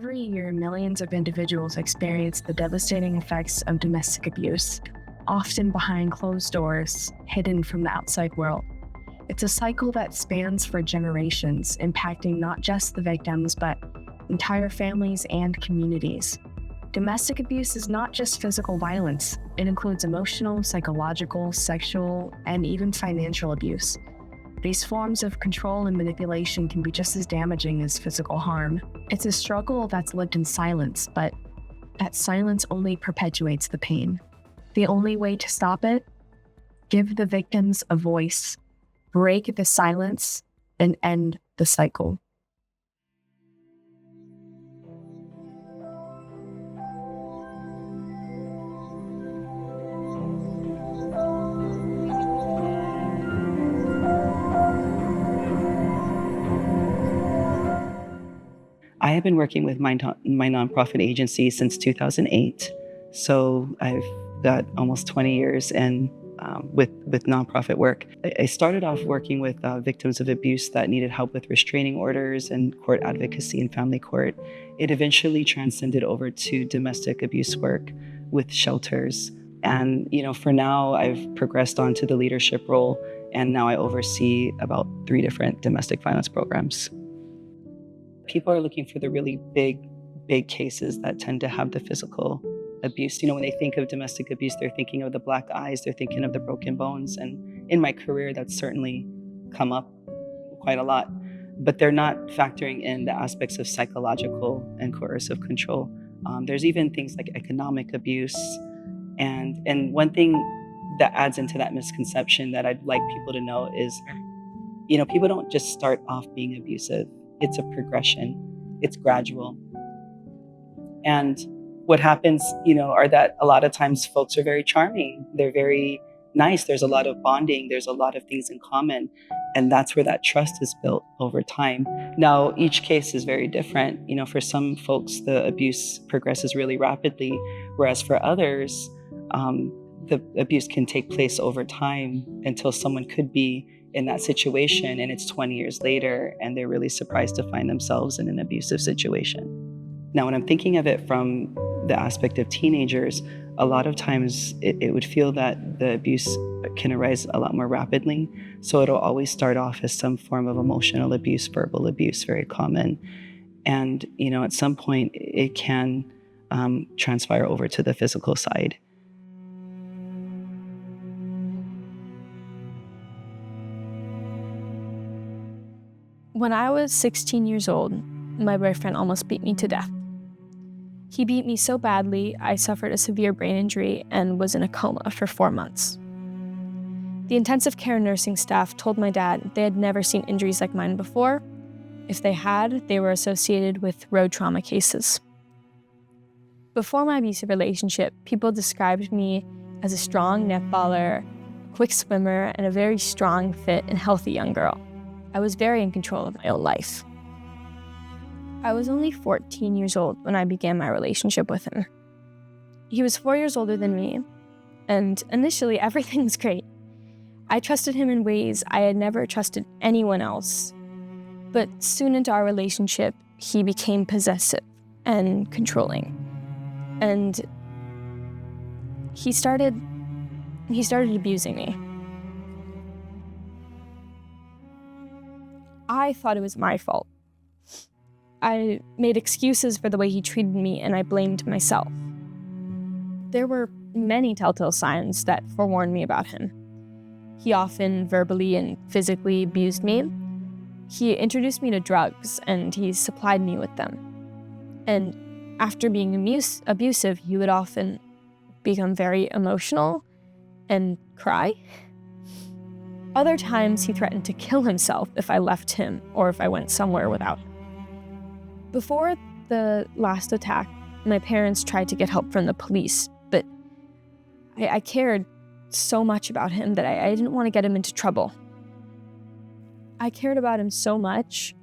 Every year, millions of individuals experience the devastating effects of domestic abuse, often behind closed doors, hidden from the outside world. It's a cycle that spans for generations, impacting not just the victims, but entire families and communities. Domestic abuse is not just physical violence. It includes emotional, psychological, sexual, and even financial abuse. These forms of control and manipulation can be just as damaging as physical harm. It's a struggle that's lived in silence, but that silence only perpetuates the pain. The only way to stop it? Give the victims a voice, break the silence, and end the cycle. I have been working with my nonprofit agency since 2008. So I've got almost 20 years with nonprofit work. I started off working with victims of abuse that needed help with restraining orders and court advocacy and family court. It eventually transcended over to domestic abuse work with shelters. And, for now, I've progressed on to the leadership role, and now I oversee about 3 different domestic violence programs. People are looking for the really big cases that tend to have the physical abuse. When they think of domestic abuse, they're thinking of the black eyes, they're thinking of the broken bones. And in my career, that's certainly come up quite a lot. But they're not factoring in the aspects of psychological and coercive control. There's even things like economic abuse. And one thing that adds into that misconception that I'd like people to know is, people don't just start off being abusive. It's a progression. It's gradual. And what happens, are that a lot of times folks are very charming. They're very nice. There's a lot of bonding. There's a lot of things in common. And that's where that trust is built over time. Now, each case is very different. For some folks, the abuse progresses really rapidly, whereas for others, the abuse can take place over time until someone could be in that situation, and it's 20 years later, and they're really surprised to find themselves in an abusive situation. Now, when I'm thinking of it from the aspect of teenagers, a lot of times it would feel that the abuse can arise a lot more rapidly. So it'll always start off as some form of emotional abuse, verbal abuse, very common. And, at some point, it can transpire over to the physical side. When I was 16 years old, my boyfriend almost beat me to death. He beat me so badly, I suffered a severe brain injury and was in a coma for 4 months. The intensive care nursing staff told my dad they had never seen injuries like mine before. If they had, they were associated with road trauma cases. Before my abusive relationship, people described me as a strong netballer, quick swimmer, and a very strong, fit, and healthy young girl. I was very in control of my own life. I was only 14 years old when I began my relationship with him. He was 4 years older than me, and initially everything was great. I trusted him in ways I had never trusted anyone else. But soon into our relationship, he became possessive and controlling. And he started abusing me. I thought it was my fault. I made excuses for the way he treated me, and I blamed myself. There were many telltale signs that forewarned me about him. He often verbally and physically abused me. He introduced me to drugs, and he supplied me with them. And after being abusive, he would often become very emotional and cry. Other times, he threatened to kill himself if I left him or if I went somewhere without him. Before the last attack, my parents tried to get help from the police, but I cared so much about him that I didn't want to get him into trouble. I cared about him so much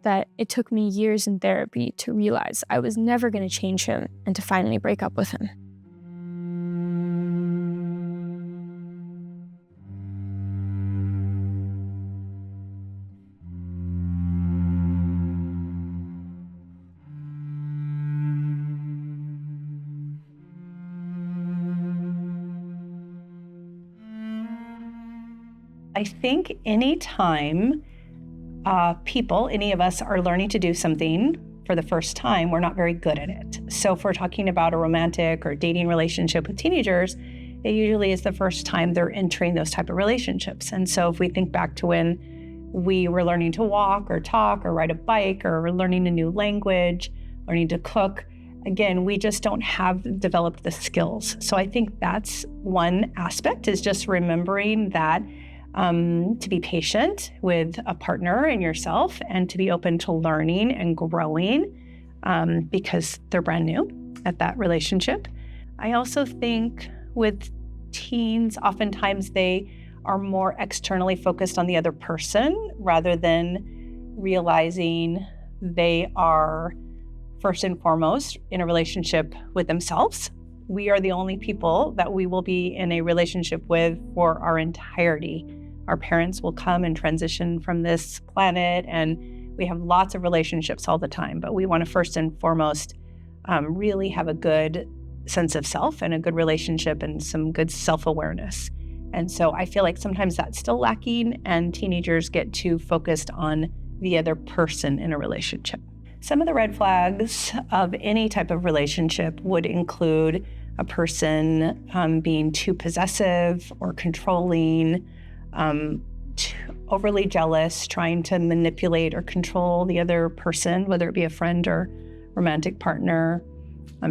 that it took me years in therapy to realize I was never going to change him and to finally break up with him. I think anytime any of us are learning to do something for the first time, we're not very good at it. So if we're talking about a romantic or dating relationship with teenagers, it usually is the first time they're entering those type of relationships. And so if we think back to when we were learning to walk or talk or ride a bike or learning a new language, learning to cook, again, we just don't have developed the skills. So I think that's one aspect, is just remembering that to be patient with a partner and yourself, and to be open to learning and growing because they're brand new at that relationship. I also think with teens, oftentimes they are more externally focused on the other person rather than realizing they are first and foremost in a relationship with themselves. We are the only people that we will be in a relationship with for our entirety. Our parents will come and transition from this planet, and we have lots of relationships all the time, but we want to first and foremost really have a good sense of self and a good relationship and some good self-awareness. And so I feel like sometimes that's still lacking, and teenagers get too focused on the other person in a relationship. Some of the red flags of any type of relationship would include a person being too possessive or controlling, overly jealous, trying to manipulate or control the other person, whether it be a friend or romantic partner,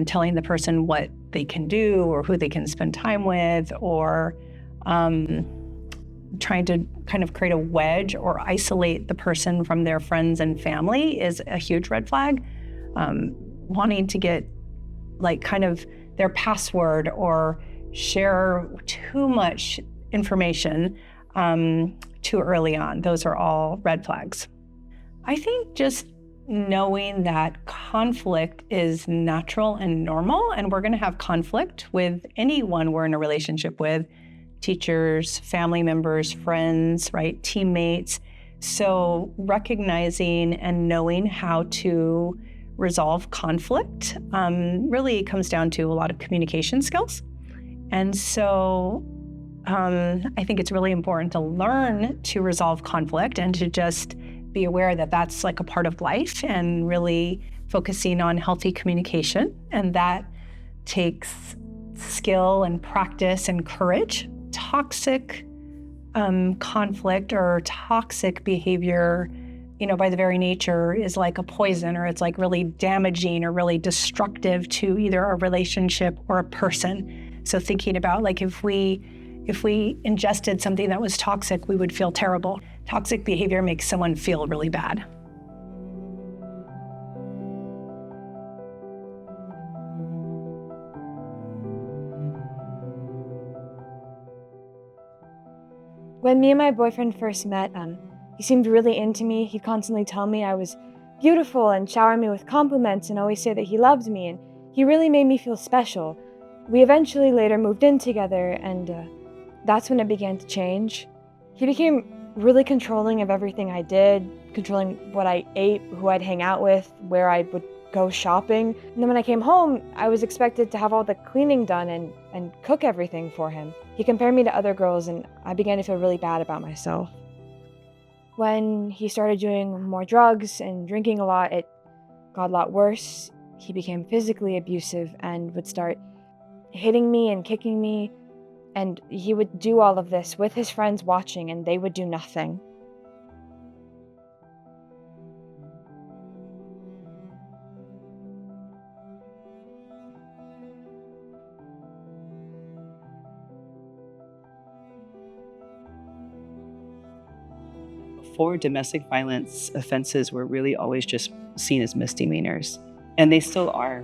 telling the person what they can do or who they can spend time with, or trying to kind of create a wedge or isolate the person from their friends and family is a huge red flag. Wanting to get like kind of their password or share too much information too early on. Those are all red flags. I think just knowing that conflict is natural and normal, and we're going to have conflict with anyone we're in a relationship with, teachers, family members, friends, right, teammates. So recognizing and knowing how to resolve conflict really comes down to a lot of communication skills. And so I think it's really important to learn to resolve conflict and to just be aware that that's like a part of life, and really focusing on healthy communication. And that takes skill and practice and courage. Toxic conflict or toxic behavior, by the very nature is like a poison, or it's like really damaging or really destructive to either a relationship or a person. So thinking about like if we ingested something that was toxic, we would feel terrible. Toxic behavior makes someone feel really bad. When me and my boyfriend first met, he seemed really into me. He'd constantly tell me I was beautiful and shower me with compliments and always say that he loved me, and he really made me feel special. We eventually later moved in together, and that's when it began to change. He became really controlling of everything I did, controlling what I ate, who I'd hang out with, where I would go shopping. And then when I came home, I was expected to have all the cleaning done and cook everything for him. He compared me to other girls, and I began to feel really bad about myself. When he started doing more drugs and drinking a lot, it got a lot worse. He became physically abusive and would start hitting me and kicking me. And he would do all of this with his friends watching, and they would do nothing. Before, domestic violence offenses were really always just seen as misdemeanors. And they still are,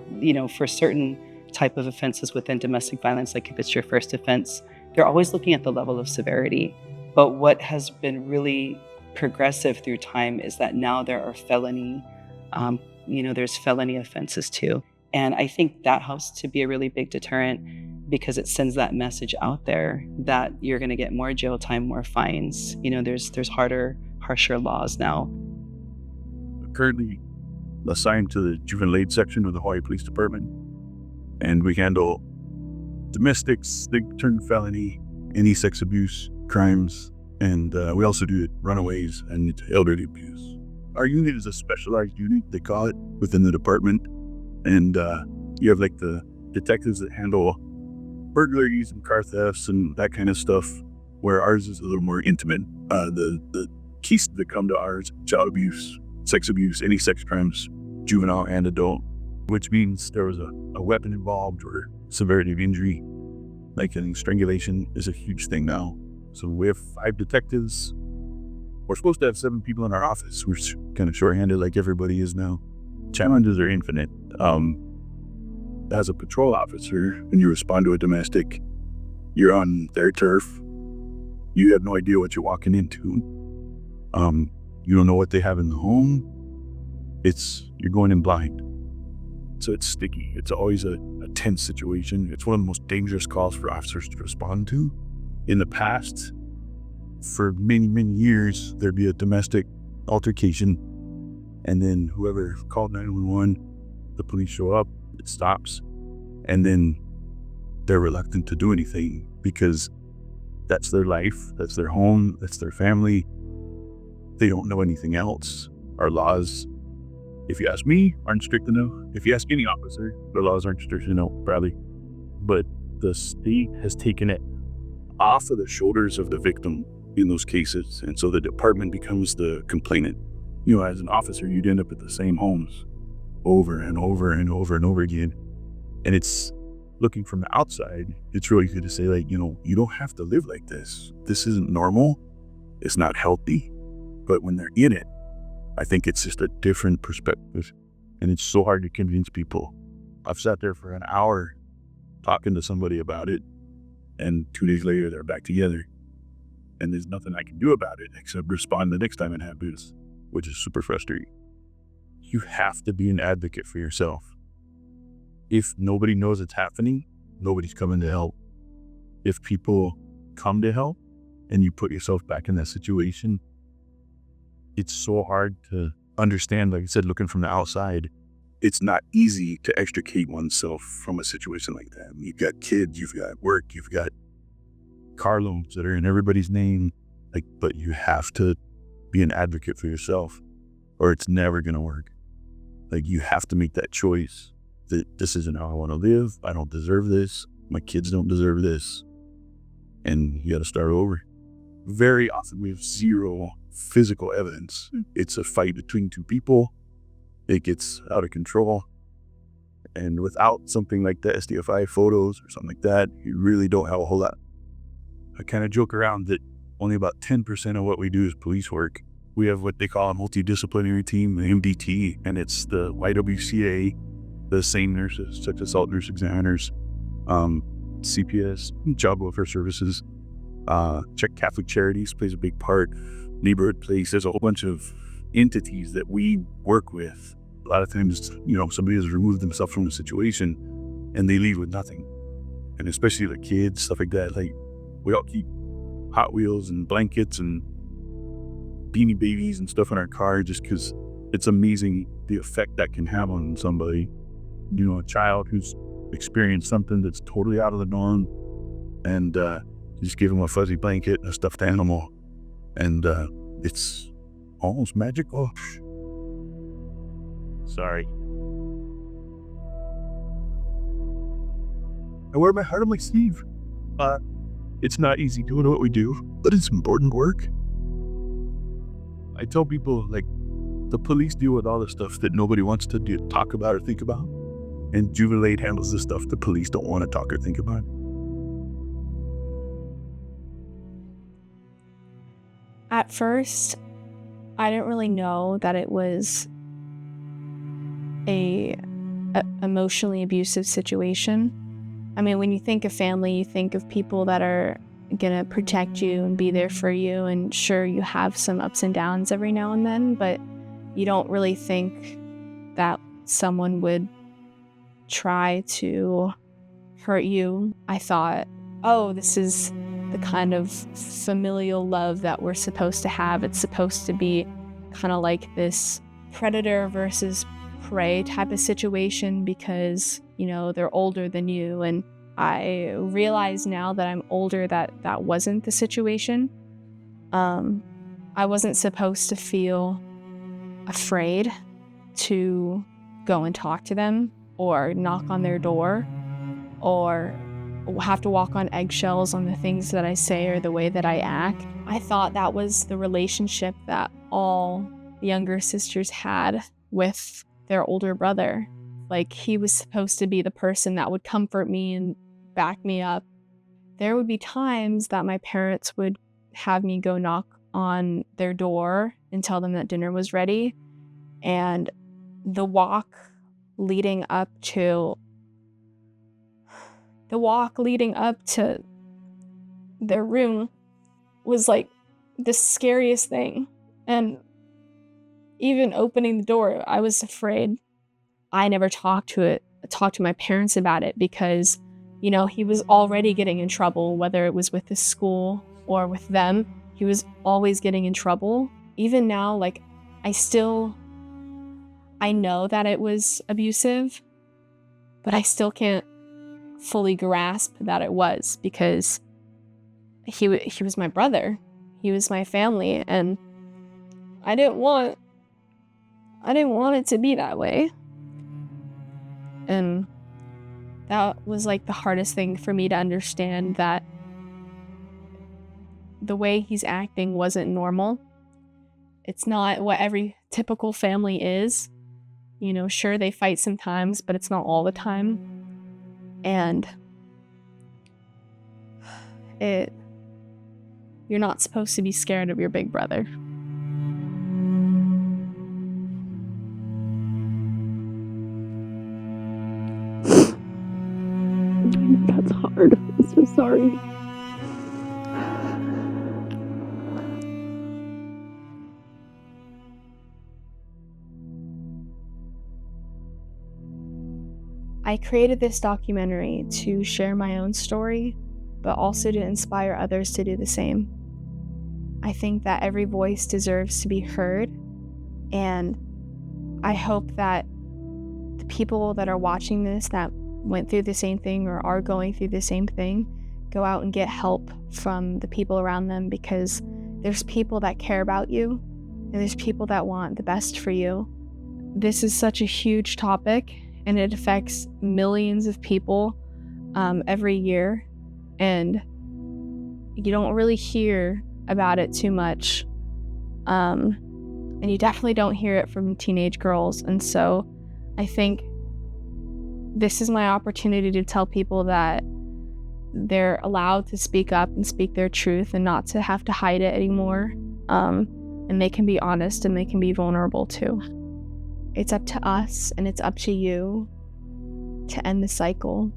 for certain type of offenses within domestic violence, like if it's your first offense, they're always looking at the level of severity. But what has been really progressive through time is that now there are felony, there's felony offenses too. And I think that helps to be a really big deterrent, because it sends that message out there that you're going to get more jail time, more fines. There's harsher laws now. Currently assigned to the juvenile aid section of the Hawaii Police Department, and we handle domestics, they turn felony, any sex abuse crimes, And we also do runaways and elderly abuse. Our unit is a specialized unit, they call it, within the department. And you have like the detectives that handle burglaries and car thefts and that kind of stuff, where ours is a little more intimate. The cases that come to ours, child abuse, sex abuse, any sex crimes, juvenile and adult, which means there was a weapon involved or severity of injury. Like, I think strangulation is a huge thing now. So we have 5 detectives. We're supposed to have 7 people in our office. We're kind of shorthanded like everybody is now. Challenges are infinite. As a patrol officer, and you respond to a domestic, you're on their turf. You have no idea what you're walking into. You don't know what they have in the home. You're going in blind. So it's sticky. It's always a tense situation. It's one of the most dangerous calls for officers to respond to. In the past, for many, many years, there'd be a domestic altercation, and then whoever called 911, the police show up, it stops, and then they're reluctant to do anything because that's their life, that's their home, that's their family. They don't know anything else. Our laws, if you ask me, aren't strict enough. If you ask any officer, the laws aren't strict enough, probably. But the state has taken it off of the shoulders of the victim in those cases. And so the department becomes the complainant. You know, as an officer, you'd end up at the same homes over and over and over and over again. And it's looking from the outside, it's really good to say, like, you know, you don't have to live like this. This isn't normal. It's not healthy. But when they're in it, I think it's just a different perspective. And it's so hard to convince people. I've sat there for an hour talking to somebody about it, and 2 days later, they're back together. And there's nothing I can do about it except respond the next time it happens, which is super frustrating. You have to be an advocate for yourself. If nobody knows it's happening, nobody's coming to help. If people come to help and you put yourself back in that situation, it's so hard to understand. Like I said, looking from the outside, it's not easy to extricate oneself from a situation like that. You've got kids, you've got work, you've got car loans that are in everybody's name. But you have to be an advocate for yourself, or it's never going to work. Like, you have to make that choice that this isn't how I want to live. I don't deserve this. My kids don't deserve this. And you got to start over. Very often we have zero physical evidence. It's a fight between 2 people. It gets out of control. And without something like the SDFI photos or something like that, you really don't have a whole lot. I kind of joke around that only about 10% of what we do is police work. We have what they call a multidisciplinary team, the MDT, and it's the YWCA, the SANE nurses, sex assault nurse examiners, CPS, job welfare services, Czech Catholic Charities plays a big part, neighborhood police. There's a whole bunch of entities that we work with. A lot of times, you know, somebody has removed themselves from the situation and they leave with nothing. And especially the kids, stuff like that. Like, we all keep Hot Wheels and blankets and Beanie Babies and stuff in our car just because it's amazing the effect that can have on somebody. You know, a child who's experienced something that's totally out of the norm, and just give them a fuzzy blanket and a stuffed animal, and it's almost magical. Sorry. I wear my heart on my sleeve. It's not easy doing what we do, but it's important work. I tell people, like, the police deal with all the stuff that nobody wants to talk about or think about, and juvenile aid handles the stuff the police don't want to talk or think about. At first, I didn't really know that it was a emotionally abusive situation. I mean, when you think of family, you think of people that are gonna protect you and be there for you, and sure, you have some ups and downs every now and then, but you don't really think that someone would try to hurt you. I thought, oh, this is the kind of familial love that we're supposed to have. It's supposed to be kind of like this predator versus prey type of situation because, you know, they're older than you. And I realize now that I'm older that that wasn't the situation. I wasn't supposed to feel afraid to go and talk to them or knock on their door or have to walk on eggshells on the things that I say or the way that I act. I thought that was the relationship that all the younger sisters had with their older brother. Like, he was supposed to be the person that would comfort me and back me up. There would be times that my parents would have me go knock on their door and tell them that dinner was ready. And the walk leading up to their room was like the scariest thing. And even opening the door, I was afraid. I never talked to my parents about it because, he was already getting in trouble, whether it was with the school or with them. He was always getting in trouble. Even now, like, I know that it was abusive, but I still can't fully grasp that it was, because he was my brother. He was my family, and I didn't want it to be that way. And that was like the hardest thing for me to understand, that the way he's acting wasn't normal. It's not what every typical family is. Sure, they fight sometimes, but it's not all the time. And you're not supposed to be scared of your big brother. That's hard. I'm so sorry. I created this documentary to share my own story, but also to inspire others to do the same. I think that every voice deserves to be heard, and I hope that the people that are watching this that went through the same thing or are going through the same thing go out and get help from the people around them, because there's people that care about you and there's people that want the best for you. This is such a huge topic, and it affects millions of people every year, and you don't really hear about it too much, and you definitely don't hear it from teenage girls. And so I think this is my opportunity to tell people that they're allowed to speak up and speak their truth and not to have to hide it anymore, and they can be honest and they can be vulnerable too. It's up to us and it's up to you to end the cycle.